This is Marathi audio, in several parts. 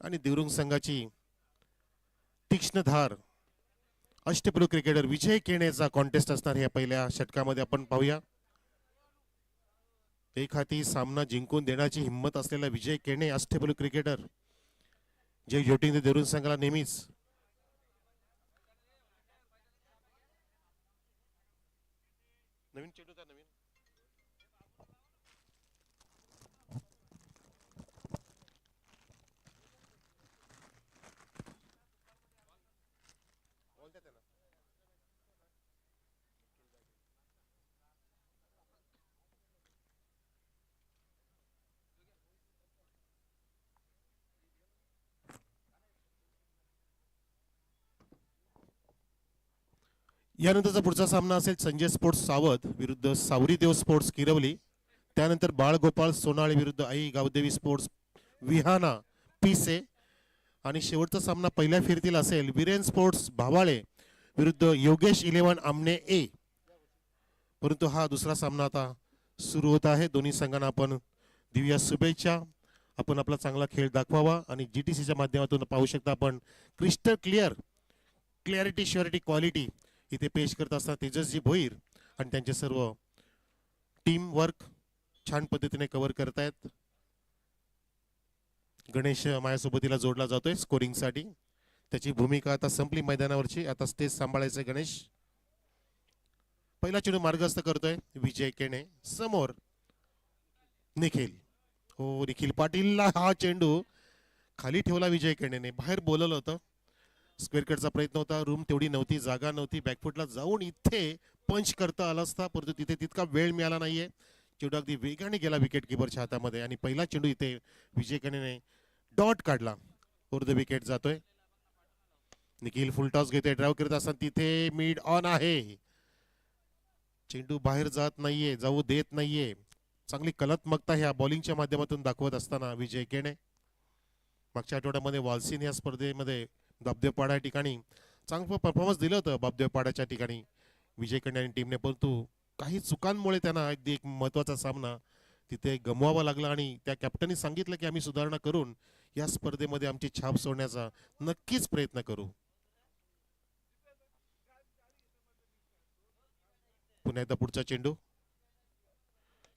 आणि देवरुंग संघाची तीक्ष्ण धार अष्टपैलू क्रिकेटर विजय केणेचा कॉन्टेस्ट असणार या पहिल्या षटकामध्ये आपण पाहूया। एक हाती सामना जिंकून देण्याची हिंमत असलेला विजय केणे अष्टपैलू क्रिकेटर जे योटिंग देवरुंग संघाला नेहमीच नवीन चेंडू का नवीन यानंतरचा पुढचा सामना असेल संजय स्पोर्ट्स सावध विरुद्ध सावरी देव स्पोर्ट्स किरवली। त्यानंतर बाळगोपाळ सोनाळे विरुद्ध आई गावदेवी स्पोर्ट्स विहाना पिसे आणि शेवटचा सामना पहिल्या फेरीतील असेल वीरेन स्पोर्ट्स भावाळे विरुद्ध योगेश 11 आमने ए। परंतु हा दुसरा सामना आता सुरू होत आहे। दोन्ही संघांना आपण देऊया शुभेच्छा। आपण आपला चांगला खेळ दाखवावा आणि जीटीसीच्या माध्यमातून पाहू शकता आपण क्रिस्टल क्लॅरिटी श्युरिटी क्वालिटी इथे पेश करत असतात तेजसजी भोईर आणि त्यांचे सर्व टीम वर्क छान पद्धतीने कव्हर करतायत। गणेश माझ्यासोबतीला जोडला जातोय स्कोरिंगसाठी। त्याची भूमिका आता संपली मैदानावरची, आता स्टेज सांभाळायचे गणेश। पहिला चेंडू मार्गस्थ करतोय विजय केणे, समोर निखिल। हो, निखिल पाटीलला हा चेंडू खाली ठेवला विजय केणेने, बाहेर बोलवलं होतं। स्क्वेअर कटचा प्रयत्न होता, रूम तेवढी नव्हती, जागा नव्हती, बॅकफुटला जाऊन इथे पंच करता आला असता, परंतु तिथे तितका वेळ मिळाला नाहीये। चेंडू अगदी वेगाने गेला विकेट किपरच्या हातामध्ये आणि पहिला चेंडू इथे विजय केणेने डॉट काढला, फॉर द विकेट जातोय। निखिल फुल टॉस घेतोय, ड्राइव्ह करत असताना तिथे मिड ऑन आहे, चेंडू बाहेर जात नाहीये, जाऊ देत नाहीये। चांगली कलात्मकता ह्या बॉलिंगच्या माध्यमातून दाखवत असताना विजय केणे मागच्या आठवड्यामध्ये वालसीन या स्पर्धेमध्ये बाबदेवपाडा या ठिकाणी चांगलं परफॉर्मन्स दिलं होतं बाबदेवपाड्याच्या ठिकाणी विजय केणे आणि टीमने, परंतु काही चुकांमुळे त्यांना अगदी एक महत्त्वाचा सामना तिथे गमवावा लागला आणि त्या कॅप्टननी सांगितलं की आम्ही सुधारणा करून या स्पर्धेमध्ये आमची छाप सोडण्याचा नक्कीच प्रयत्न करू। पुन्हा एकदा पुढचा चेंडू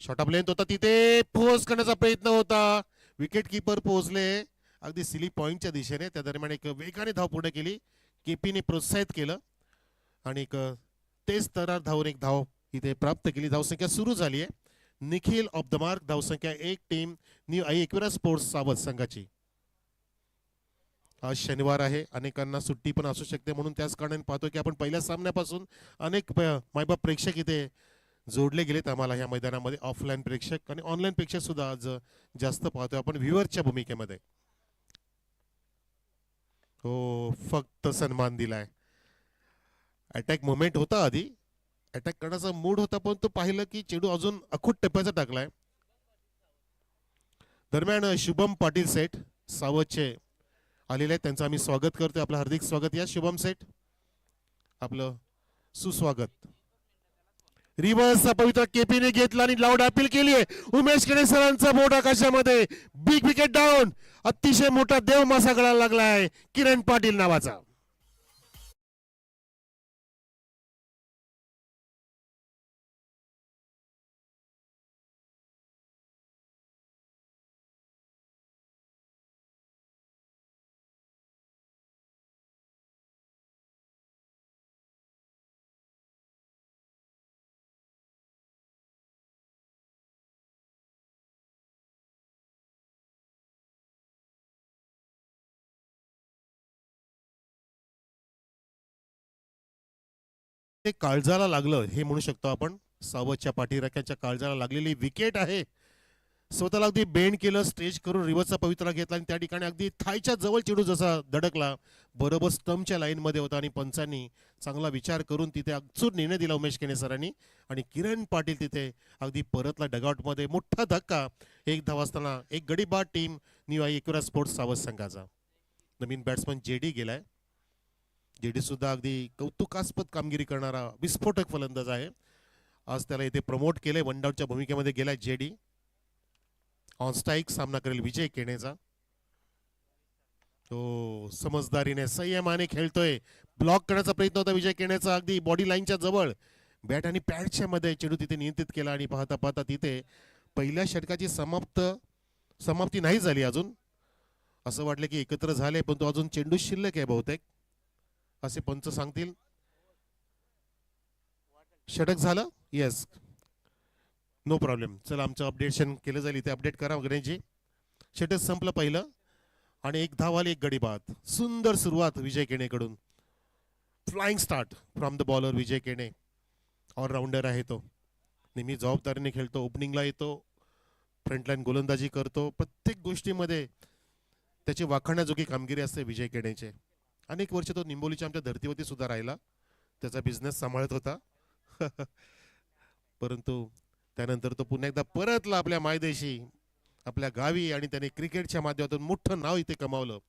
शॉर्ट ऑफ लेंथ होता, तिथे पोहोच करण्याचा प्रयत्न होता, विकेट किपर पोहोचले अगदी सिली पॉइंटच्या दिशेने। त्या दरम्यान एक वेगाने धाव पुढे केली, केपीने प्रोत्साहित केलं आणि एक तेज तरार धावून एक धाव इथे प्राप्त केली। धावसंख्या सुरू झाली आहे, निखिल ऑफ द मार्क, धावसंख्या एक टीम न्यू आई एकविरा स्पोर्ट्स सावध संघाची। आज शनिवार आहे, अनेकांना सुट्टी पण असू शकते, म्हणून त्याच कारणाने पाहतो की आपण पहिल्या सामन्यापासून अनेक मायबाप प्रेक्षक इथे जोडले गेलेत आम्हाला ह्या मैदानामध्ये, ऑफलाईन प्रेक्षक आणि ऑनलाईन प्रेक्षक सुद्धा आज जास्त पाहतोय आपण व्ह्युअरच्या भूमिकेमध्ये। हो, फक्त सन्मान दिलाय। अटॅक मोमेंट होता, आधी अटॅक करण्याचा मूड होता, पण तो पाहिलं की चेंडू अजून अखूट टप्प्याचा टाकलाय। दरम्यान शुभम पाटील सेठ सावधचे आलेले आहेत, त्यांचं आम्ही स्वागत करतोय। आपलं हार्दिक स्वागत या शुभम सेठ, आपलं सुस्वागत। रिव्हर्सचा पवित्र केपीने घेतला आणि लाऊड अपील केली आहे। उमेश केणे सरांचा बोट आकाशामध्ये, बिग विकेट डाऊन, अतिशय मोठा देव मासा गळायला लागलाय किरण पाटील नावाचा। ते काळजाला लागलं हे म्हणू शकतो आपण, सावधच्या पाठीराख्याच्या काळजाला लागलेली विकेट आहे। स्वतःला अगदी बेंड केलं, स्ट्रेच करून रिव्हर्सचा पवित्रा घेतला आणि त्या ठिकाणी अगदी थायच्या जवळ चेंडू जसा धडकला, बरोबर स्टंपच्या लाईनमध्ये होता आणि पंचांनी चांगला विचार करून तिथे अचूक निर्णय दिला उमेश केणे सरांनी आणि किरण पाटील तिथे अगदी परतला डगआउटमध्ये। मोठा धक्का, एक धाव असताना एक गडी बाद टीम न्यू आई एकविरा स्पोर्ट्स सावध संघाचा। नवीन बॅट्समन जेडी गेलाय, जेडी सुद्धा अगदी कौतुकास्पद कामगिरी करणारा विस्फोटक फलंदाज आहे। आज त्याला इथे प्रमोट केले, वन डाऊनच्या भूमिकेमध्ये गेलाय जेडी। ऑन स्ट्राईक सामना करेल विजय केणेचा। हो, समजदारीने संयमाने खेळतोय. ब्लॉक करण्याचा प्रयत्न होता विजय केण्याचा, अगदी बॉडी लाईनच्या जवळ बॅट आणि पॅडच्या मध्ये चेंडू तिथे नियंत्रित केला आणि पाहता पाहता तिथे पहिल्या षटकाची समाप्ती नाही झाली अजून. असं वाटलं की एकत्र झाले, पण तो अजून चेंडू शिल्लक आहे बहुतेक, असे पंच सांगतील. षटक झालं. Yes, no problem. चला, आमचं अपडेशन केलं जाईल, इथे अपडेट करा गणेशजी. षटक संपलं पहिलं आणि एक धाव आली, एक गडी बाद. सुंदर सुरुवात विजय केणेकडून. Flying start from the bowler Vijay Kene. Allrounder आहे तो, नेहमी जबाबदारीने खेळतो, ओपनिंगला येतो, फ्रंटलाईन गोलंदाजी करतो. प्रत्येक गोष्टीमध्ये त्याची वाखाणण्याजोगी कामगिरी असते विजय केणेचे. अनेक वर्ष तो निंबोलीच्या आमच्या धर्तीवरती सुद्धा राहिला, त्याचा बिझनेस सांभाळत होता. परंतु त्यानंतर तो पुन्हा एकदा परतला आपल्या मायदेशी, आपल्या गावी, आणि त्याने क्रिकेटच्या माध्यमातून मोठं नाव इथे कमावलं.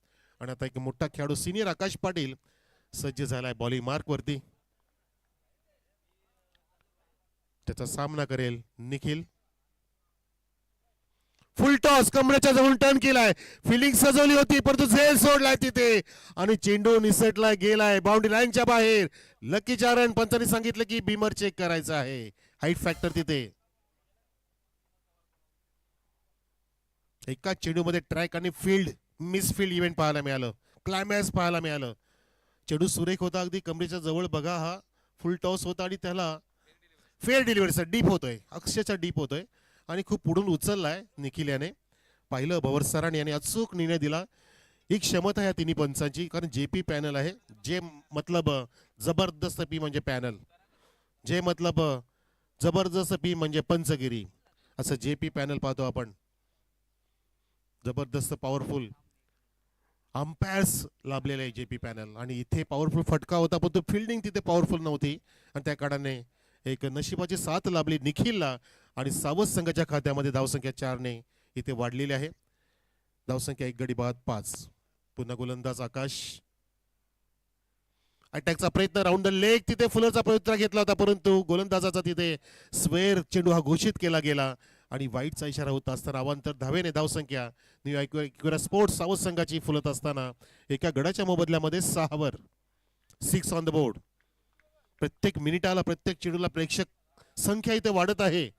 आणि आता एक मोठा खेळाडू सिनियर आकाश पाटील सज्ज झालाय बॉलिंग मार्कवरती. त्याचा सामना करेल निखिल. फुल टॉस कमरेच्या जवळ टर्न केलाय, फिल्डिंग सजवली होती परंतु झेल सोडलाय तिथे आणि चेंडू निसटला गेलाय बाउंड्री लाईनच्या बाहेर. लकी चारण, पंचांनी सांगितलं की बीमर चेक करायचं आहे, हाईट फॅक्टर तिथे. एका चेंडूमध्ये ट्रॅक आणि फील्ड मिसफील्ड इव्हेंट पाहायला मिळालं, क्लायमॅक्स पाहायला मिळालं. चेंडू सुरेख होता, अगदी कमरेच्या जवळ बघा, हा फुल टॉस होता आणि त्याला फेअर डिलिव्हरीचा डीप होतोय, अक्षरशः डीप होतोय आणि खूप पुढून उचललाय निखिल याने. पाहिलं भवर सरांनी याने अचूक निर्णय दिला. ही क्षमता आहे तिन्ही पंचांची, कारण जेपी पॅनल आहे. जे मतलब जबरदस्त पी म्हणजे पॅनल, जे मतलब जबरदस्त पी म्हणजे पंचगिरी, असं जेपी पॅनल पाहतो आपण. जबरदस्त पॉवरफुल अंपायर्स लाभलेले आहे जेपी पॅनल. आणि इथे पॉवरफुल फटका होता, पण तो फिल्डिंग तिथे पॉवरफुल नव्हती आणि त्या काळाने एक नशिबाची साथ लाभली निखिलला आणि सावध संघाच्या खात्यामध्ये धावसंख्या 4ने इथे वाढलेली आहे. धावसंख्या 1 गडी बाद 5. पुन्हा गोलंदाज आकाश. अटॅकचा प्रयत्न राऊंड द लेग, तिथे फुलरचा प्रयत्न घेतला होता परंतु गोलंदाजाचा तिथे स्वेअर चेंडू हा घोषित केला गेला आणि वाईटचा इशारा होता असताना अवांतर धावेने धावसंख्या न्यू इक्वेरा स्पोर्ट्स सावध संघाची फुलत असताना एका गडाच्या मोबदल्यामध्ये 6 वर 6 ऑन द बोर्ड. प्रत्येक मिनिटाला, प्रत्येक चेंडूला प्रेक्षक संख्या इथे वाढत आहे.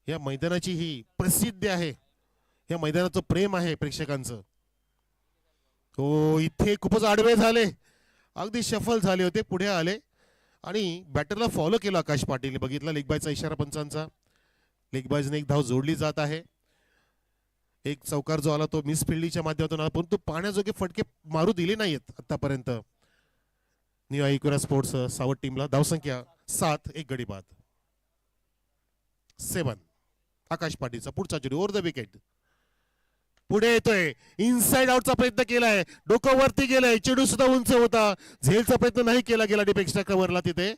या मैदानाची ही प्रसिद्धी आहे, या मैदानाचं प्रेम आहे प्रेक्षकांचं. हो, इथे खूपच आडवे झाले, अगदी शफल झाले होते, पुढे आले आणि बॅटरला फॉलो केला आकाश पाटील. बघितला लेगबायचा इशारा पंचांचा, लेगबायजने एक धाव जोडली जात आहे. एक चौकार जो आला तो मिस फिल्डिंगच्या माध्यमातून आला, परंतु पाण्याजोगे फटके मारू दिले नाहीत आतापर्यंत न्यू इक्वेरा स्पोर्ट्स सावध टीमला. धावसंख्या 7, 1 गडी बाद. 7 आकाश पाटीलचा पुढचा चेंडू ओव्हर द विकेट, पुढे येतोय, इनसाइड आउटचा प्रयत्न केलाय, डोकं वरती गेलंय, चेंडू सुद्धा उंच होता, झेलचा प्रयत्न नाही केला गेला डिपेक्स्ट्रा कव्हरला. तिथे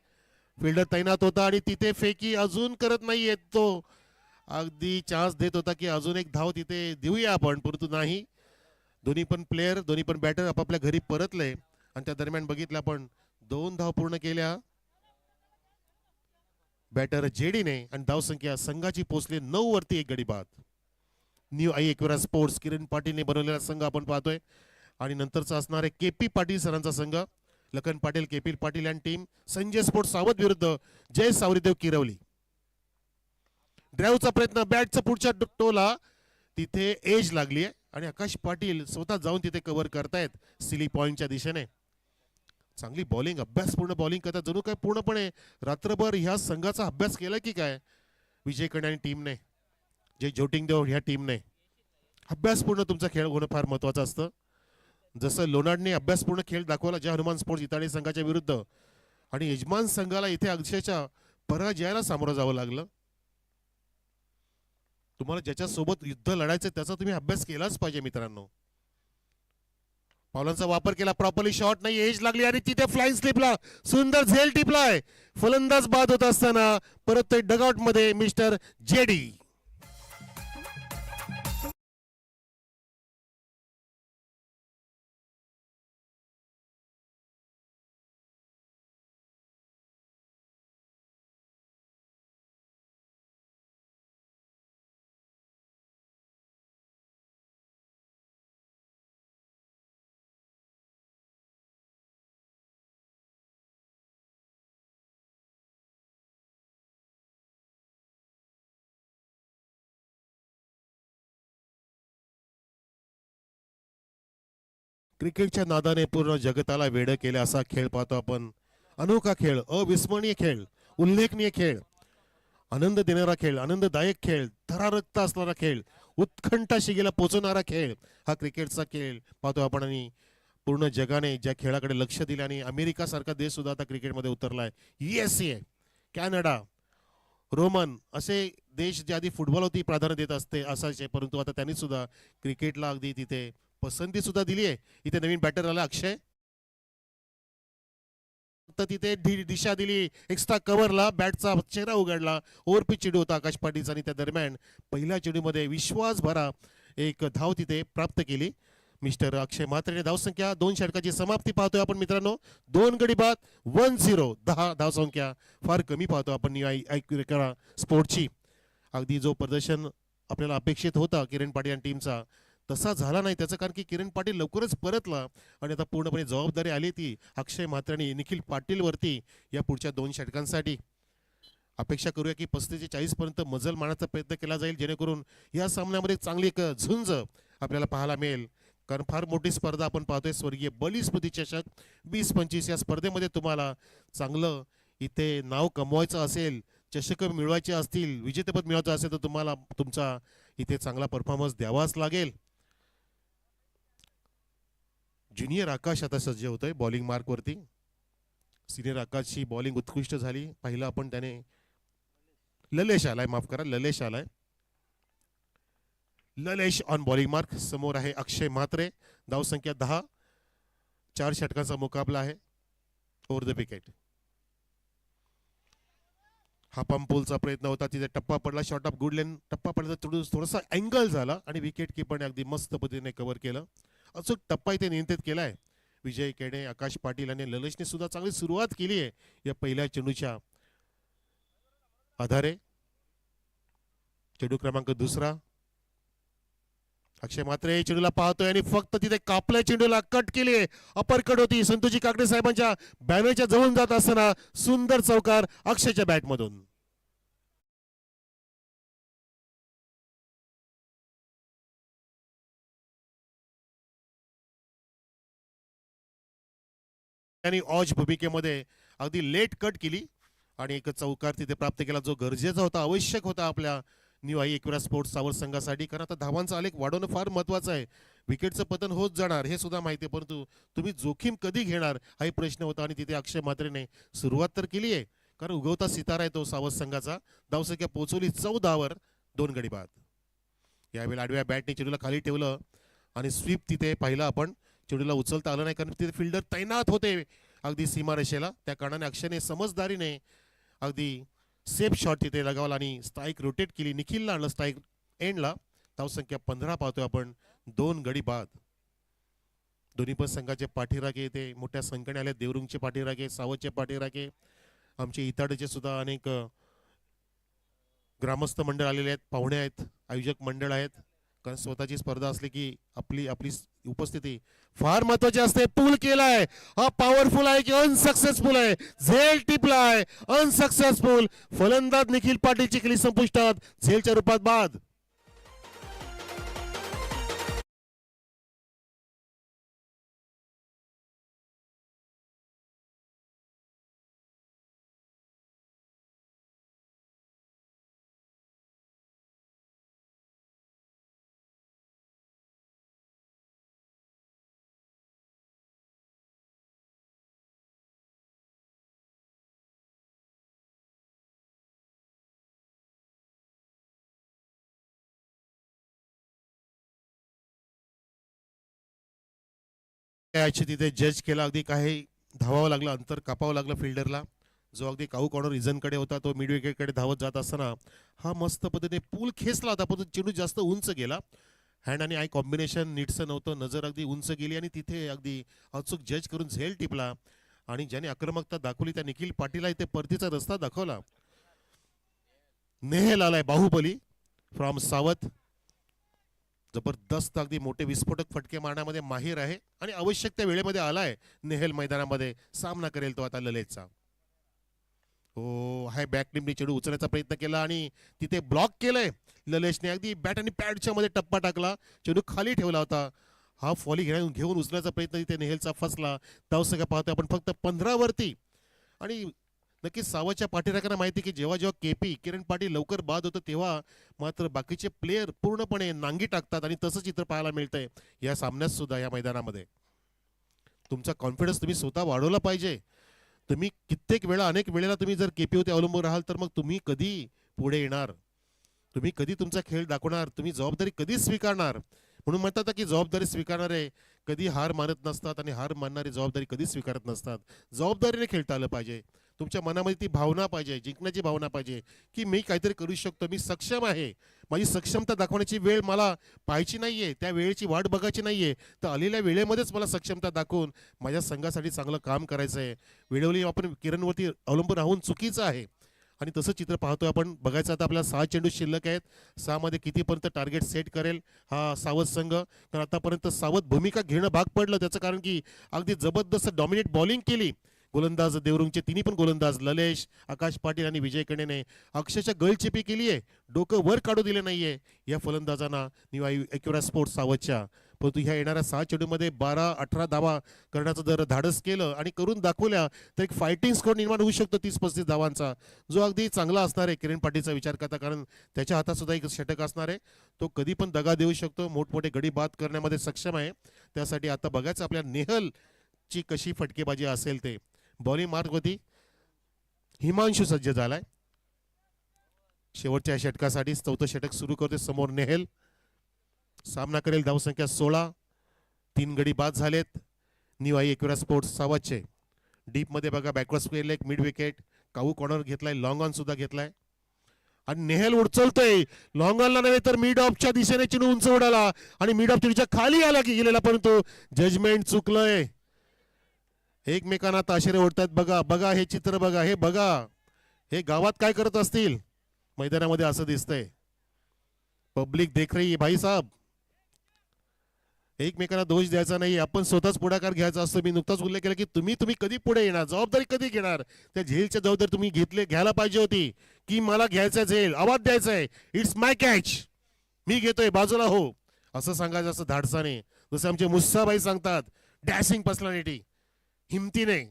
फिल्डर तैनात होता आणि तिथे फेकी अजून करत नाहीये तो, अगदी चान्स देत होता की अजून एक धाव तिथे देऊया आपण, परंतु नाही. दोन्ही पण प्लेयर, दोन्ही पण बॅटर आपापल्या घरी परतले आणि त्या दरम्यान बघितलं आपण 2 धाव पूर्ण केल्या बॅटर जेडीने आणि धावसंख्या संघाची पोहोचली 9 वरती 1 गडी बाद. न्यू इक्वेरा स्पोर्ट्स किरण पाटीलने बनवलेला संघ आपण पाहतोय आणि नंतरचा असणार आहे केपी पाटील सरांचा संघ. लखन पाटील, केपी पाटील आणि टीम. संजय स्पोर्ट्स सावध विरुद्ध जय सावरीदेव किरवली. ड्राईव्हचा प्रयत्न, बॅटचा पुढच्या टोला, तिथे एज लागली आहे आणि आकाश पाटील स्वतः जाऊन तिथे कव्हर करतायत सिली पॉइंटच्या दिशेने. चांगली बॉलिंग, अभ्यासपूर्ण बॉलिंग करतात, जणू काय पूर्णपणे रात्रभर ह्या संघाचा अभ्यास केला की काय विजय कडे आणि टीमने, जे जोटिंग देव ह्या टीमने. अभ्यासपूर्ण तुमचा खेळ होणं फार महत्वाचं असतं. जसं लोणार्डने अभ्यासपूर्ण खेळ दाखवला ज्या हनुमान स्पोर्ट्स इताडे संघाच्या विरुद्ध, आणि यजमान संघाला इथे अक्षरशः पराजयाला सामोरं जावं लागलं. तुम्हाला ज्याच्यासोबत युद्ध लढायचं त्याचा तुम्ही अभ्यास केलाच पाहिजे मित्रांनो. पावलांचा वापर केला प्रॉपरली, शॉट नाही, एज लागली आणि तिथे फ्लाइंग स्लिपला सुंदर झेल टिपलाय. फलंदाज बाद होत असताना परत डगआउट मध्ये मिस्टर जेडी. क्रिकेटच्या नादाने पूर्ण जगताला वेड केले असा खेळ पाहतो आपण. अनोखा खेळ, अविस्मरणीय खेळ, उल्लेखनीय खेळ, आनंद देणारा खेळ, आनंददायक खेळ, थरारक्त असणारा खेळ, उत्कंठा शिगेला पोचवणारा खेळ हा क्रिकेटचा खेळ पाहतो आपण. आणि पूर्ण जगाने ज्या खेळाकडे लक्ष दिले आणि अमेरिका सारखा देश सुद्धा आता क्रिकेटमध्ये उतरलाय. USA, कॅनडा, रोमन असे देश जे आधी फुटबॉलवरती प्राधान्य देत असते असायचे, परंतु आता त्यांनी सुद्धा क्रिकेटला अगदी तिथे पसंती सुद्धा दिली आहे. इथे नवीन बॅटर आला अक्षय, तर तिथे दिशा दिली एक्स्ट्रा कव्हरला, बॅटचा चेहरा उघडला. ओव्हरपिच चेंडू होता आकाश पाटीलचा आणि त्या दरम्यान पहिल्या चेंडूमध्ये विश्वासभरा एक धाव तिथे प्राप्त केली मिस्टर अक्षय म्हात्रेने. धावसंख्या 2 षटकाची समाप्ती पाहतोय आपण मित्रांनो. 2 गडी बाद, 1-0. 10 धावसंख्या फार कमी पाहतो आपण करा स्पोर्टची. अगदी जो प्रदर्शन आपल्याला अपेक्षित होता किरण पाटील आणि टीमचा तसा झाला नाही. त्याचं कारण की किरण पाटील लवकरच परतला आणि आता पूर्णपणे जबाबदारी आली ती अक्षय म्हात्रे निखिल पाटीलवरती या पुढच्या 2 षटकांसाठी. अपेक्षा करूया की 35 ते 40 पर्यंत मजल मारण्याचा प्रयत्न केला जाईल, जेणेकरून या सामन्यामध्ये चांगली एक झुंज आपल्याला पाहायला मिळेल. कारण फार मोठी स्पर्धा आपण पाहतोय. स्वर्गीय बली स्मृती चषक 20-25 या स्पर्धेमध्ये तुम्हाला चांगलं इथे नाव कमवायचं असेल, चषक मिळवायचे असतील, विजेतेपद मिळवायचं असेल तर तुम्हाला तुमचा इथे चांगला परफॉर्मन्स द्यावाच लागेल. ज्युनियर आकाश आता सज्ज होतोय बॉलिंग मार्कवरती. सिनियर आकाशची बॉलिंग उत्कृष्ट झाली. पाहिलं आपण त्याने ललेश आलाय, माफ करा ललेश आलाय. Lalesh on bowling mark. समोर आहे अक्षय म्हात्रे. धावसंख्या 10. 4 षटकांचा मुकाबला आहे. Over the wicket. हा पंपोलचा प्रयत्न होता, तिथे टप्पा पडला. शॉर्ट ऑफ गुड लेन टप्पा पडला तर थोडासा अँगल झाला आणि विकेट किपरने अगदी मस्त पद्धतीने कव्हर केलं. अचूक टप्पा इथे नियंत्रित केलाय विजय केणे, आकाश पाटील आणि ललेशने सुद्धा चांगली सुरुवात केली आहे या पहिल्या चेंडूच्या आधारे. चेंडू क्रमांक 2. अक्षय म्हात्रे चेंडूला पाहतोय आणि फक्त तिथे कापल्या चेंडूला कट केली. अपर कट होती. संतोषजी काकडे साहेबांच्या बॅनरच्या जवळून जात असताना सुंदर चौकार अक्षयच्या बॅटमधून. आणि ऑज भूमिकेमध्ये अगदी लेट कट केली आणि एक चौकार तिथे प्राप्त केला, जो गरजेचा होता, आवश्यक होता आपल्या न्यू आई एकविरा स्पोर्ट्स सावर संघासाठी. कारण आता धावांचा आलेख वाढवणं फार महत्वाचं आहे. विकेटचं पतन होत जाणार हे सुद्धा माहिती आहे, परंतु तुम्ही जोखीम कधी घेणार हाही प्रश्न होता. आणि तिथे अक्षय म्हात्रेने सुरुवात तर केली आहे, कारण उगवता सितारा आहे तो सावध संघाचा. धावसंख्या पोहोचवली 14वर. 2 गडी बाद. यावेळी आडव्या बॅटने चेंडूला खाली ठेवलं आणि स्वीप तिथे पाहिलं आपण. चेंडूला उचलता आलं नाही कारण तिथे फिल्डर तैनात होते अगदी सीमारेषेला. त्या कारणाने अक्षयने समजदारीने अगदी सेफ शॉट तिथे लगावला आणि स्ट्राईक रोटेट केली. निखिलला आणलं स्ट्राईक एंडला. धावसंख्या 15 पाहतोय आपण. 2 गडी बाद. दोन्ही पण संघाचे पाठीराखे ते मोठ्या संख्येने आले. देवरुंगचे पाठीराखे, सावतचे पाठीराखे, आमचे इताडचे सुद्धा अनेक ग्रामस्थ मंडळ आलेले आहेत, पाहुणे आहेत, आयोजक मंडळ आहेत. कारण स्वतःची स्पर्धा असली की आपली उपस्थिती फार महत्वाची असते. पूल केलाय हा पॉवरफुल आहे की अनसक्सेसफुल आहे? झेल टिपलाय, अनसक्सेसफुल. फलंदाज निखिल पाटीलची केली संपुष्टात, झेलच्या रूपात बाद. तिथे जज केला. अगदी काही धावावं लागलं, अंतर कापावं लागलं फिल्डरला. जो अगदी काऊ कॉर्नर रिझनकडे होता तो मिड विकेटकडे धावत जात असताना हा मस्त पद्धतीने पूल खेचला होता, पण चेंडू जास्त उंच गेला. हँड आणि आय कॉम्बिनेशन नीटचं नव्हतं. नजर अगदी उंच गेली आणि तिथे अगदी अचूक जज करून झेल टिपला. आणि ज्याने आक्रमकता दाखवली त्या निखिल पाटीलला इथे परतीचा रस्ता दाखवला. नेहेल आलाय बाहुबली फ्रॉम सावत. जबरदस्त अगदी मोठे विस्फोटक फटके मारण्यामध्ये माहीर आहे आणि आवश्यक त्या वेळेमध्ये आलाय नेहेल मैदानामध्ये. सामना करेल तो आता ललेशचा. हो, हाय बॅक टीमने चेंडू उचलण्याचा प्रयत्न केला आणि तिथे ब्लॉक केलंय ललेशने. अगदी बॅट आणि पॅडच्या मध्ये टप्पा टाकला, चेंडू खाली ठेवला होता. हा फॉली घेऊन उचलण्याचा प्रयत्न इथे नेहलचा फसला. धावसंख्या पाहतोय आपण फक्त 15 वरती. आणि नक्कीच सावतच्या पाठीराखांना माहिती की जेव्हा जेव्हा केपी किरण पाटील लवकर बाद होतं तेव्हा मात्र बाकीचे प्लेयर पूर्णपणे नांगी टाकतात. आणि तसंच चित्र पाहायला मिळतंय या सामन्यात सुद्धा या मैदानामध्ये. तुमचा कॉन्फिडन्स तुम्ही स्वतः वाढवला पाहिजे. तुम्ही कित्येक वेळा अनेक वेळेला तुम्ही जर केपीवरती अवलंबून राहाल तर मग तुम्ही कधी पुढे येणार, तुम्ही कधी तुमचा खेळ दाखवणार, तुम्ही जबाबदारी कधी स्वीकारणार. म्हणून म्हणतात की जबाबदारी स्वीकारणारे कधी हार मानत नसतात आणि हार मानणारी जबाबदारी कधी स्वीकारत नसतात. जबाबदारीने खेळता आलं पाहिजे. तुमच्या मनामध्ये ती भावना पाहिजे, जिंकण्याची भावना पाहिजे की मी काहीतरी करू शकतो, मी सक्षम आहे. माझी सक्षमता दाखवण्याची वेळ मला पाहायची नाहीये, त्या वेळेची वाट बघायची नाहीये. तर आलेल्या वेळेमध्येच मला सक्षमता दाखवून माझ्या संघासाठी चांगलं काम करायचं आहे. वेळोवेळी आपण किरणवरती अवलंबून राहून चुकीचं आहे. आणि तसं चित्र पाहतोय आपण. बघायचं आता आपल्याला 6 चेंडू शिल्लक आहेत. 6 मध्ये कितीपर्यंत टार्गेट सेट करेल हा सावध संघ. कारण आतापर्यंत सावध भूमिका घेणं भाग पडलं. त्याचं कारण की अगदी जबरदस्त डॉमिनेट बॉलिंग केली. गोलंदाज देवरुंगचे तिन्ही पण गोलंदाज ललेश, आकाश पाटील आणि विजय कणेने अक्षरशः गळचेपी केली आहे. डोकं वर काढू दिले नाहीये या फलंदाजांना एक्युरा स्पोर्ट्स सावधच्या. परंतु ह्या येणाऱ्या 6 चेंडूमध्ये 12-18 धावा करण्याचं जर धाडस केलं आणि करून दाखवल्या तर एक फायटिंग स्कोर निर्माण होऊ शकतो 30-35 धावांचा, जो अगदी चांगला असणार आहे किरण पाटीलचा विचार करता. कारण त्याच्या हातात सुद्धा एक षटक असणार आहे. तो कधी पण दगा देऊ शकतो, मोठमोठे गडी बाद करण्यामध्ये सक्षम आहे. त्यासाठी आता बघायचं आपल्या नेहलची कशी फटकेबाजी असेल ते. बॉलिंग मार्क होती. हिमांशू सज्ज झालाय शेवटच्या षटकासाठी. 4थं षटक सुरू करते. समोर नेहल सामना करेल. धावसंख्या 16. 3 गडी बाद झालेत एक्युरा स्पोर्ट्स सावधचे. डीप मध्ये बघा backward square leg, mid wicket, cow corner घेतलाय, लॉंग ऑन सुद्धा घेतलाय. आणि नेहल उचलतोय लॉंग ऑनला नव्हे तर मिड ऑफच्या दिशेने चेंडू उंच उडाला आणि मिड ऑफ चेंडूच्या खाली आला की गेलेला, परंतु जजमेंट चुकलंय. एकमेकांना ताशेरे ओढतात. बघा बघा हे चित्र बघा, हे बघा हे गावात काय करत असतील. मैदानामध्ये असं दिसतंय. पब्लिक देख रही है भाई साहब. एकमेकांना दोष द्यायचा नाही, आपण स्वतःच पुढाकार घ्यायचा असतो. मी नुकताच उल्लेख केला की तुम्ही कधी पुढे येणार, जबाबदारी कधी घेणार. त्या झेलच्या जबाबदारी तुम्ही घ्यायला पाहिजे होती की मला घ्यायचं झेल, आवाज द्यायचा आहे, इट्स माय कॅच, मी घेतोय, बाजूला हो, असं सांगायचं असं धाडसाने. जसं आमचे मुस्साबाई सांगतात, डॅशिंग पर्सनॅलिटी, हिमतीने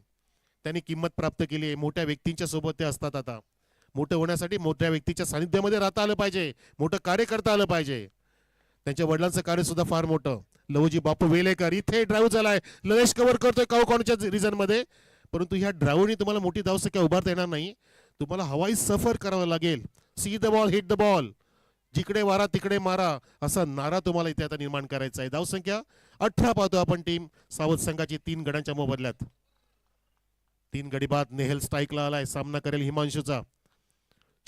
त्यांनी किंमत प्राप्त केली आहे. मोठ्या व्यक्तींच्या सोबत ते असतात. आता मोठं होण्यासाठी मोठ्या व्यक्तीच्या सानिध्यामध्ये राहता आलं पाहिजे, मोठं कार्य करता आलं पाहिजे. त्यांच्या वडिलांचं कार्य सुद्धा फार मोठं. लवजी बापू वेलेकर इथे ड्राईव्ह झालाय, ललेश कव्हर करतोय काऊ कॉर्नरच्या रिजन मध्ये. परंतु ह्या ड्राईव्हने तुम्हाला मोठी धावसंख्या उभारता येणार नाही. तुम्हाला हवाई सफर करावं लागेल. See the ball, hit the ball, जिकडे वारा तिकडे मारा असा नारा तुम्हाला इथे आता निर्माण करायचा आहे. धावसंख्या 18 पाहतो आपण टीम सावध संघाची 3 गड्यांच्या मोबदल्यात. 3 गडी बाद. नेहल स्ट्राईकला आलाय, सामना करेल हिमांशूचा.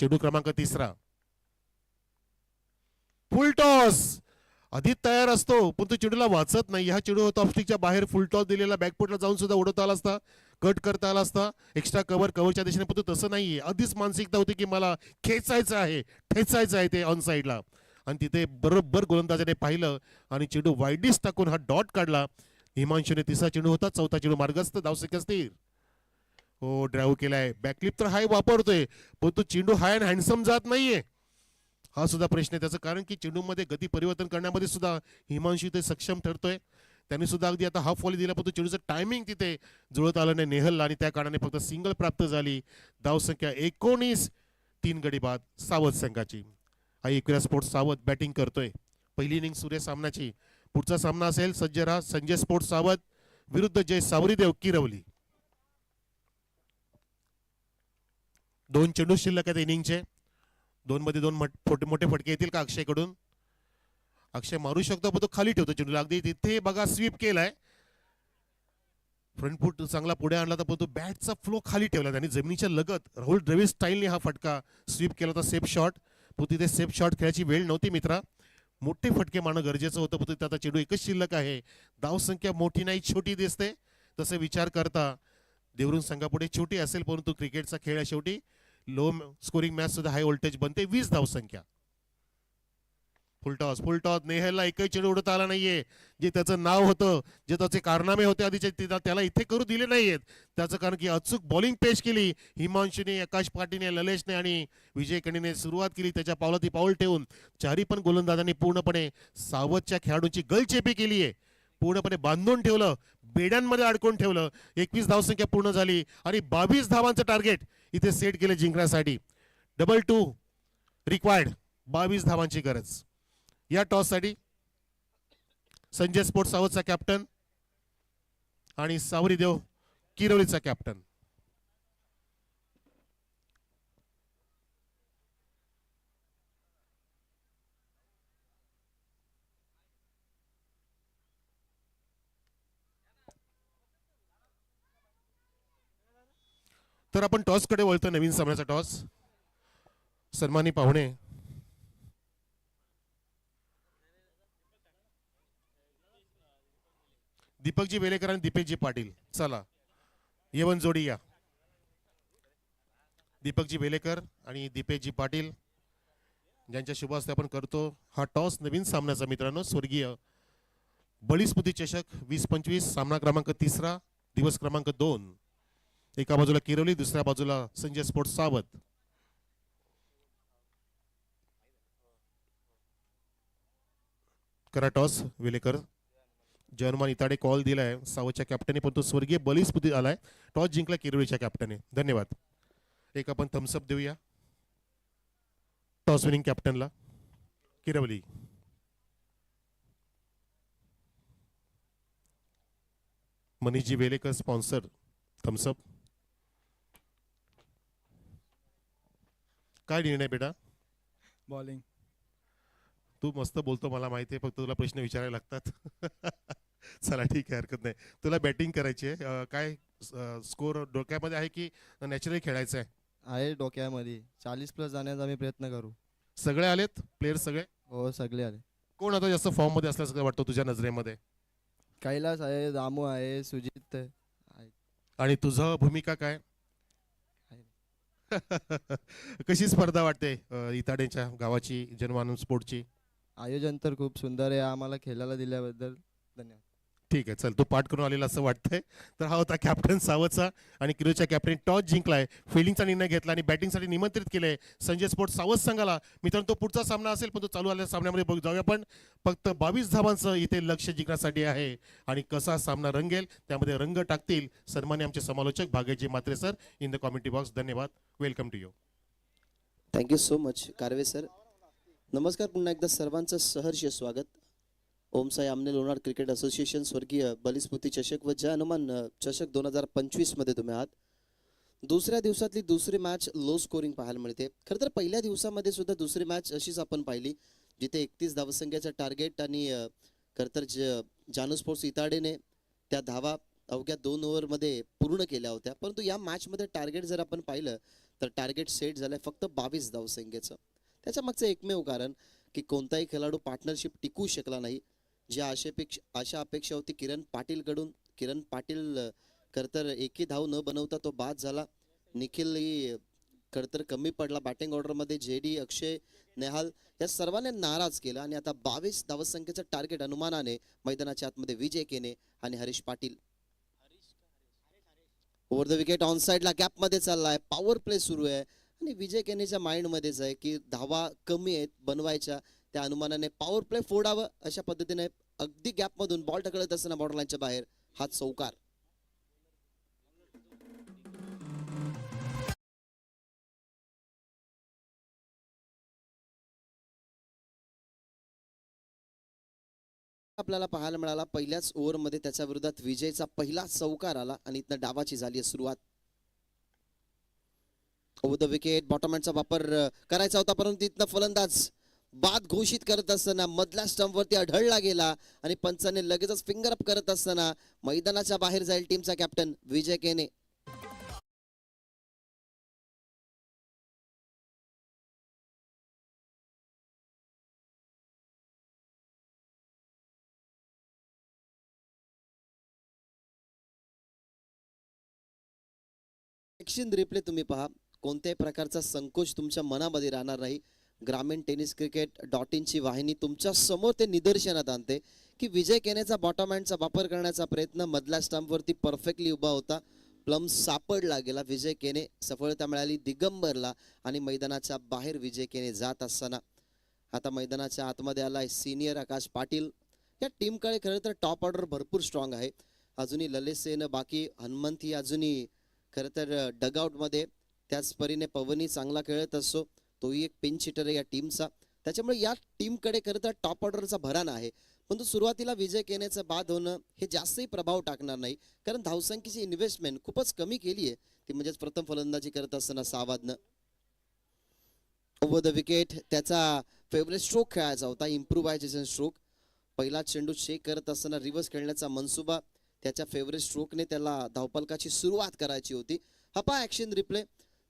चेंडू क्रमांक 3. फुल टॉस. आधी तयार असतो पण तो चेंडूला वाचत नाही. हा चेंडू होता ऑफस्टिकच्या बाहेर, फुल टॉस दिलेला, बॅकफुटला जाऊन सुद्धा उडवता आला असता, कट करता आला असता, एक्स्ट्रा कव्हरच्या दिशेने. पण तो तसं नाहीये. आधीच मानसिकता होती की मला खेचायचं आहे, ठेचायचं आहे ते ऑन साईडला. आणि तिथे बरोबर गोलंदाजाने पाहिलं आणि चेंडू वाईडीस टाकून हा डॉट काढला. हिमांशूने 3रा चेंडू होता, 4था चेंडू मार्गस्थ, धावसंख्या स्थिर. हो, ड्राईव्ह केलाय, बॅकलिप तर हाय वापरतोय पण तो चेंडू हाय अँड हँडसम जात नाहीये. हा सुद्धा प्रश्न आहे त्याचं. कारण की चेंडूमध्ये गती परिवर्तन करण्यामध्ये सुद्धा हिमांशू ते सक्षम ठरतोय. त्यांनी सुद्धा अगदी आता हाफ व्हॉली दिला पण तो चेंडूचं टायमिंग तिथे जुळत आलं नाही नेहलला आणि त्या कारणाने फक्त सिंगल प्राप्त झाली. धावसंख्या 19. 3 गडी बाद सावध संघाची. एक्युरा स्पोर्ट्स सावध बॅटिंग करतोय. पहिली इनिंग सूर्य सामनाची. पुढचा सामना असेल सज्ज राहा संजय स्पोर्ट्स सावध विरुद्ध जय सावरीदेव किरवली. 2 चेंडू शिल्लक आहेत इनिंगचे. 2 मध्ये 2 मोठे फटके येतील का अक्षयकडून. अक्षय मारू शकतो पण तो खाली ठेवतो चेंडूला. अगदी तिथे बघा स्वीप केलाय, फ्रंट फूट चांगला पुढे आणला तर तो बॅटचा फ्लो खाली ठेवला त्यांनी जमिनीच्या लगत. राहुल द्रविड स्टाईलने हा फटका स्वीप केला होता, सेफ शॉट. पण तिथे सेफ शॉट खेळायची वेळ नव्हती मित्रा. मोठे फटके मारणं गरजेचं होतं. पण तिथे आता चेंडू एकच शिल्लक आहे. धावसंख्या मोठी नाही छोटी दिसते. तसे विचार करता देवरुंग संघापुढे छोटी असेल परंतु क्रिकेटचा खेळ आहे शेवटी. लो स्कोरिंग मॅच सुद्धा हाय व्होल्टेज बनते. 20 धावसंख्या. फुलटॉस. नेहलला एकही चेंडू उडवता आला नाहीये. जे त्याचं नाव होतं, जे त्याचे कारनामे होते आधीचे त्याला इथे करू दिले नाहीयेत. त्याचं कारण की अचूक बॉलिंग पेश केली हिमांशूने, आकाश पाटीलने, ललेशने आणि विजय कणीने सुरुवात केली. त्याच्या पावलाती पाऊल ठेवून चारी पण गोलंदाजांनी पूर्णपणे सावधच्या खेळाडूंची गलचेपी केली आहे. पूर्णपणे बांधून ठेवलं, बेड्यांमध्ये अडकून ठेवलं. 21 धावसंख्या पूर्ण झाली आणि 22 धावांचं टार्गेट इथे सेट केलं जिंकण्यासाठी. 2-2 रिक्वायर्ड, 22 धावांची गरज. या टॉससाठी संजय स्पोर्ट्स सावतचा कॅप्टन आणि सावरीदेव किरोलीचा कॅप्टन. तर आपण टॉस कडे वळतो. नवीन सामन्याचा टॉस. सन्मानी पाहुणे दीपकजी वेलेकर आणि दीपेशजी पाटील, चला येवन जोडी या. दीपकजी वेलेकर आणि दीपेशजी पाटील ज्यांच्या शुभ हस्ते आपण करतो हा टॉस नवीन सामन्याचा. मित्रांनो, स्वर्गीय बळीस्मृती चषक 20-25 सामना क्रमांक 3, दिवस क्रमांक 2. एका बाजूला किरोली, दुसऱ्या बाजूला संजय स्पोर्ट्स सावत. करा टॉस. वेलेकर. जर्मन इताडे कॉल दिलाय सावतच्या कॅप्टनने, पण तो स्वर्गीय बळीस्मृती आलाय. टॉस जिंकला किरोलीच्या कॅप्टनने. धन्यवाद. एक आपण थम्सअप देऊया टॉस विनिंग कॅप्टनला. किरोली. Manishji Velekar sponsor Thums Up. काय निर्णय बेटा? बॉलिंग. तू मस्त बोलतो मला माहिती आहे, फक्त तुला प्रश्न विचारायला लागतात. चला ठीक आहे, हरकत नाही. तुला बॅटिंग करायची आहे. काय स्कोर डोक्यामध्ये आहे की नॅचरली खेळायचं आहे? आहे डोक्यामध्ये. 40+ जाण्याचा आम्ही प्रयत्न करू. सगळे आलेत प्लेयर सगळे? हो, सगळे आले. कोण आता जास्त फॉर्म मध्ये असल्याचं वाटतं तुझ्या नजरेमध्ये? कैलास आहे, दामू आहे, सुजित आहे. आणि तुझं भूमिका काय? कशी स्पर्धा वाटते इताडेच्या गावाची, जनमानस स्पोर्टची? आयोजन तर खूप सुंदर आहे. आम्हाला खेळायला दिल्याबद्दल धन्यवाद. ठीक आहे, चल तू पाठ करून आलेला असं वाटतंय. तर हा होता कॅप्टन सावतचा आणि किरोच्या कॅप्टन टॉस जिंकलाय, फिल्डिंगचा निर्णय घेतला आणि बॅटिंगसाठी निमंत्रित केलंय संजय स्पोर्ट्स सावत संघाला. मित्रांनो, तो पुढचा सामना असेल, पण तो चालू आलेल्या सामन्यामध्ये बघू जाऊया. पण फक्त 22 धावांचं इथे लक्ष जिंकण्यासाठी आहे आणि कसा सामना रंगेल त्यामध्ये रंग टाकतील सन्मान्य आमचे समालोचक Bhagyaji Mhatre sir in the commentary box. धन्यवाद. Welcome to you. Thank you so much Karve sir. नमस्कार, पुन्हा एकदा सर्वांचं सहर्ष स्वागत. ओम साई आमने लोणार क्रिकेट असोसिएशन स्वर्गीय बलिस्मृती चषक व जय हनुमान चषक 2025 मध्ये तुम्ही आहात. दुसऱ्या दिवसातली दुसरी मॅच लो स्कोरिंग पाहायला मिळते. खरं तर पहिल्या दिवसामध्ये सुद्धा दुसरी मॅच अशीच आपण पाहिली, जिथे 31 धावसंख्येचं टार्गेट आणि खरं तर जानू स्पोर्ट्स इताडेने त्या धावा अवघ्या 2 ओव्हरमध्ये पूर्ण केल्या होत्या. परंतु या मॅचमध्ये टार्गेट जर आपण पाहिलं तर टार्गेट सेट झालंय फक्त 22 धावसंख्येचं. त्याच्या मागचं एकमेव कारण की कोणताही खेळाडू पार्टनरशिप टिकवू शकला नाही. ज्या आशा अपेक्षा होती किरण पाटीलकडून, किरण पाटील खरंतर एकही धाव न बनवता तो बाद झाला. निखिलही खरंतर कमी पडला बॅटिंग ऑर्डरमध्ये. जेडी, अक्षय, नेहाल या सर्वांनी नाराज केला आणि आता 22 धावसंख्येचं टार्गेट अनुमानाने मैदानाच्या आतमध्ये विजय केने आणि Harish Patil. Over the wicket on साइडला गॅप मध्ये चाललाय. पॉवर प्ले सुरू आहे आणि विजय केनेच्या माइंड मध्येच आहे की धावा कमी आहेत बनवायच्या, त्या अनुमानाने पॉवर प्ले फोडावं अशा पद्धतीने अगदी गॅप मधून बॉल ढकलत असताना बॉर्डर लाईनच्या बाहेर हा चौकार. आपल्याला पाहायला मिळाला पहिल्याच ओव्हरमध्ये त्याच्या विरोधात विजयचा पहिला चौकार आला आणि इथनं डावाची झाली सुरुवात. ओव्हर द विकेट बॉटमहँडचा वापर करायचा होता, परंतु इथनं फलंदाज बाद घोषित करत असताना मधल्या स्टंपवरती आढळला गेला आणि पंचाने लगेचच फिंगर अप करत असताना मैदानाच्या बाहेर जाईल टीमचा कॅप्टन विजय केने. ऍक्शन रिप्ले तुम्ही पहा. कोणत्याही प्रकारचा संकोच तुमच्या मनामध्ये राहणार नाही. ग्रामीण टेनिस क्रिकेट .in ची वाहिनी तुमच्या समोर ते निदर्शनात आणते की विजय केनेचा बॉटम हँडचा वापर करण्याचा प्रयत्न मधल्या स्टंपवरती परफेक्टली उभा होता. प्लम सापडला गेला. विजय केने सफलता मिळाली दिगंबरला आणि मैदानाच्या बाहेर विजय केने जात असताना आता मैदानाच्या आतमध्ये आलाय सिनियर आकाश पाटील. या टीमकडे खरं तर टॉप ऑर्डर भरपूर स्ट्रॉंग आहे. अजूनही ललित सेन, बाकी हनुमंत ही अजूनही खरं तर डगआउटमध्ये, त्याच परीने पवनही चांगला खेळत असतो, तोही एक पिंच हिटर आहे या टीमचा. त्याच्यामुळे या टीमकडे खरं तर टॉप ऑर्डरचा भराणा आहे. परंतु सुरुवातीला विजय केनेचं बाद होणं हे जास्तही प्रभाव टाकणार नाही, कारण धावसंख्येची इन्व्हेस्टमेंट खूपच कमी केली आहे, ती म्हणजेच प्रथम फलंदाजी करत असताना सावधनं. ओव्हर द विकेट त्याचा फेवरेट स्ट्रोक खेळायचा होता, इम्प्रुव्हायझेशन स्ट्रोक. पहिला चेंडू चेक करत असताना रिव्हर्स खेळण्याचा मनसुबा, त्याच्या फेवरेट स्ट्रोकने त्याला धावपलकाची सुरुवात करायची होती. हपा ॲक्शन रिप्ले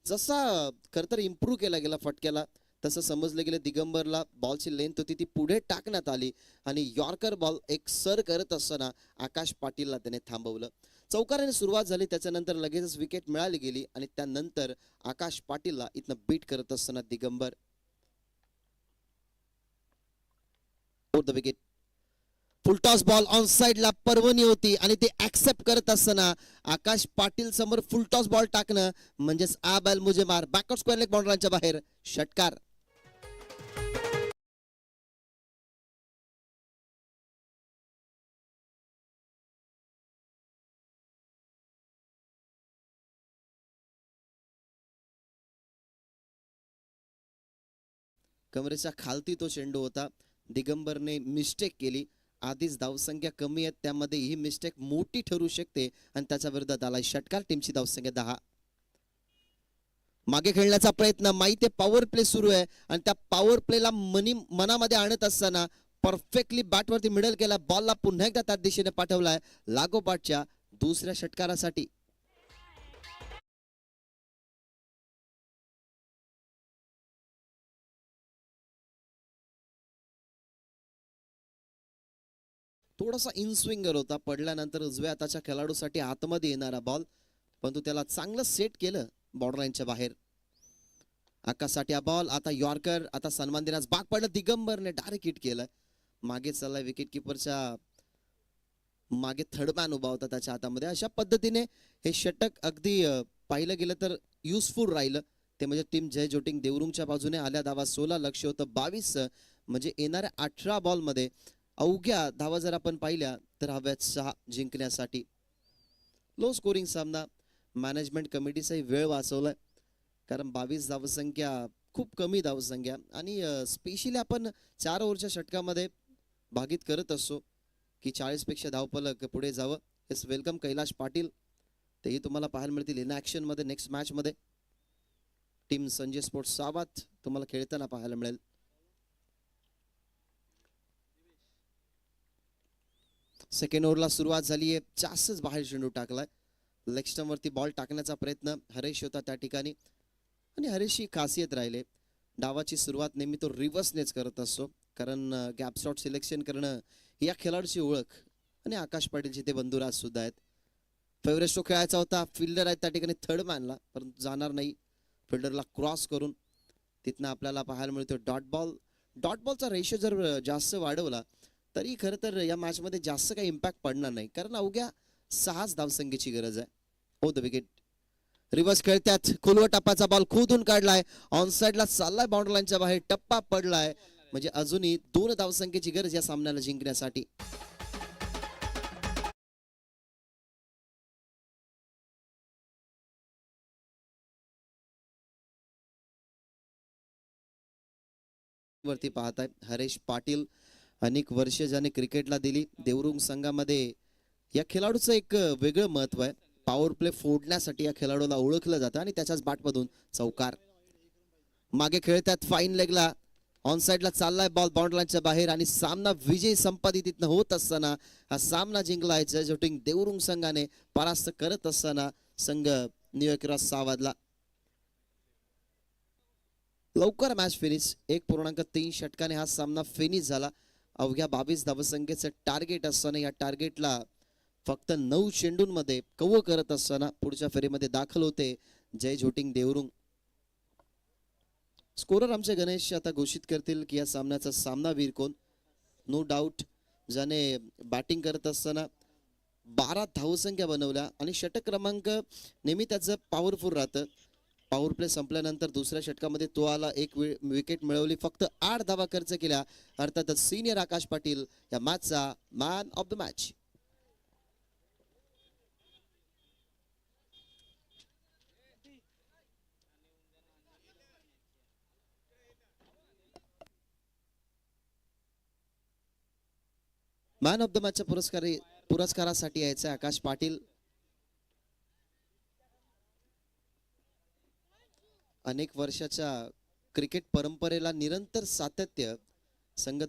जसा खरं तर इम्प्रूव्ह केला गेला फटक्याला, तसं समजलं गेलं दिगंबरला बॉलची लेंथ होती ती पुढे टाकण्यात आली आणि यॉर्कर बॉल एक सर करत असताना आकाश पाटीलला त्याने थांबवलं. चौकाराने सुरुवात झाली, त्याच्यानंतर लगेचच विकेट मिळाली गेली आणि त्यानंतर आकाश पाटीलला इथनं बीट करत असताना Digambar the wicket. Full toss ball on साइडला पर्वणी होती आणि ते ऍक्सेप्ट करत असताना आकाश पाटील समोर फुलटॉस बॉल टाकणं म्हणजेच आ बॅल मुझे मार, बॅकआउट स्क्वेअर लेग बाउंड्रीच्या बाहेर षटकार. कमरेच्या खालती तो चेंडू होता, दिगंबरने मिस्टेक केली. आधीच धावसंख्या कमी आहे, त्यामध्ये ही मिस्टेक मोठी ठरू शकते आणि त्याच्या विरोधात आला षटकार. टीमची धावसंख्या 10. मागे खेळण्याचा प्रयत्न, माहिती आहे पॉवर प्ले सुरू आहे आणि त्या पॉवर प्लेला मनामध्ये आणत असताना परफेक्टली बॅटवरती मिडल केला, बॉलला पुन्हा एकदा त्या दिशेने पाठवलाय लागोपाठच्या दुसऱ्या षटकारासाठी. थोडासा इन स्विंगर होता, पडल्यानंतर उजव्या हाताच्या खेळाडूसाठी आतमध्ये येणारा बॉल, परंतु त्याला चांगलं सेट केलं बॉर्डरलाईनच्या बाहेर. आकाशसाठी हा बॉल, आता यॉर्कर, आता सन्मान देण्यास भाग पडलं, दिगंबरने डायरेक्ट हिट केलं. मागे चाललाय विकेट किपरच्या मागे थर्ड मॅन उभा होता त्याच्या हातामध्ये. अशा पद्धतीने हे षटक अगदी पाहिलं गेलं तर युजफुल राहिलं. ते म्हणजे टीम जय जोटिंग देवरुंगच्या बाजूने आल्या धावा 16, लक्ष होतं 22. म्हणजे येणाऱ्या 18 बॉलमध्ये अवघ्या धावा जर आपण पाहिल्या तर हव्यात 6 जिंकण्यासाठी. लो स्कोरिंग सामना, मॅनेजमेंट कमिटीचाही वेळ वाचवलाय, कारण 22 धावसंख्या खूप कमी धावसंख्या आणि स्पेशली आपण 4 ओव्हरच्या षटकामध्ये भागीत करत असतो की 40 पेक्षा धावफलक पुढे जावं. येस, वेलकम कैलाश पाटील, तेही तुम्हाला पाहायला मिळतील इन ॲक्शन मध्ये नेक्स्ट मॅच मध्ये. टीम संजय स्पोर्ट्स सावत तुम्हाला खेळताना पाहायला मिळेल. सेकंड ओव्हरला सुरुवात झाली आहे, जास्तच बाहेर चेंडू टाकलाय. लेग स्टंप वरती बॉल टाकण्याचा प्रयत्न हरेश होता त्या ठिकाणी आणि हरेशची खासियत राहिले, डावाची सुरुवात नेहमी तो रिव्हर्सनेच करत असतो, कारण गॅप शॉट सिलेक्शन करणं ही या खेळाडूची ओळख. आणि आकाश पाटीलचे ते बंधुराज सुद्धा आहेत. फेवरेट स्ट्रोक खेळायचा होता, फिल्डर आहेत त्या ठिकाणी थर्ड मॅनला, परंतु जाणार नाही. फिल्डरला क्रॉस करून तिथनं आपल्याला पाहायला मिळतो डॉट बॉल. डॉट बॉलचा रेशो जर जास्त वाढवला तरी खरं तर या मॅचमध्ये जास्त काही इम्पॅक्ट पडणार नाही, कारण अवघ्या 6 धावसंख्येची गरज आहे. हो द विकेट. रिव्हर्स खेळत्यात, खोलवर टप्पाचा बॉल खोदून काढलाय, ऑन साइडला चाललाय बाउंड्री लाईनच्या बाहेर, टप्पा पडलाय. म्हणजे अजूनही 2 धावसंख्येची गरज या सामन्याला जिंकण्यासाठी. वरती पाहताय हरेश पाटील, अनेक वर्ष ज्याने क्रिकेटला दिली देवरुंग संघामध्ये. या खेळाडूचं एक वेगळं महत्व आहे, पॉवर प्ले फोडण्यासाठी या खेळाडूला ओळखलं जातं आणि त्याच्याच बॅटमधून चौकार. मागे खेळतात फाईन लेगला, ऑन साइडला चाललाय बॉल बाउंड्री लाईनच्या बाहेर आणि सामना विजय संपादित होत असताना हा सामना जिंकलाय जय जोटिंग देवरुंग संघाने, परास्त करत असताना संघ न्यूयॉर्क सावधला. लवकर मॅच फिनिश, 1.3 षटकाने हा सामना फिनिश झाला. अवघ्या 22 धावसंख्येचं टार्गेट असताना या टार्गेटला फक्त 9 चेंडूंमध्ये कव्हर करत असताना पुढच्या फेरीमध्ये दाखल होते जय जोटिंग देवरुंग. स्कोरर आमचे गणेश आता घोषित करतील की या सामन्याचा सामनावीर कोण. नो डाऊट ज्याने बॅटिंग करत असताना 12 धावसंख्या बनवल्या आणि षटक क्रमांक नेहमी त्याचं पॉवरफुल राहतं. पॉवर प्ले संपल्यानंतर दुसऱ्या षटकामध्ये तो आला, एक विकेट मिळवली, फक्त 8 धावा खर्च केल्या. अर्थातच सिनियर आकाश पाटील या मॅचचा man of the match. Man of the मॅचच्या पुरस्कारासाठी यायचे आकाश पाटील. अनेक वर्षाच्या क्रिकेट परंपरेला निरंतर सातत्य, संघ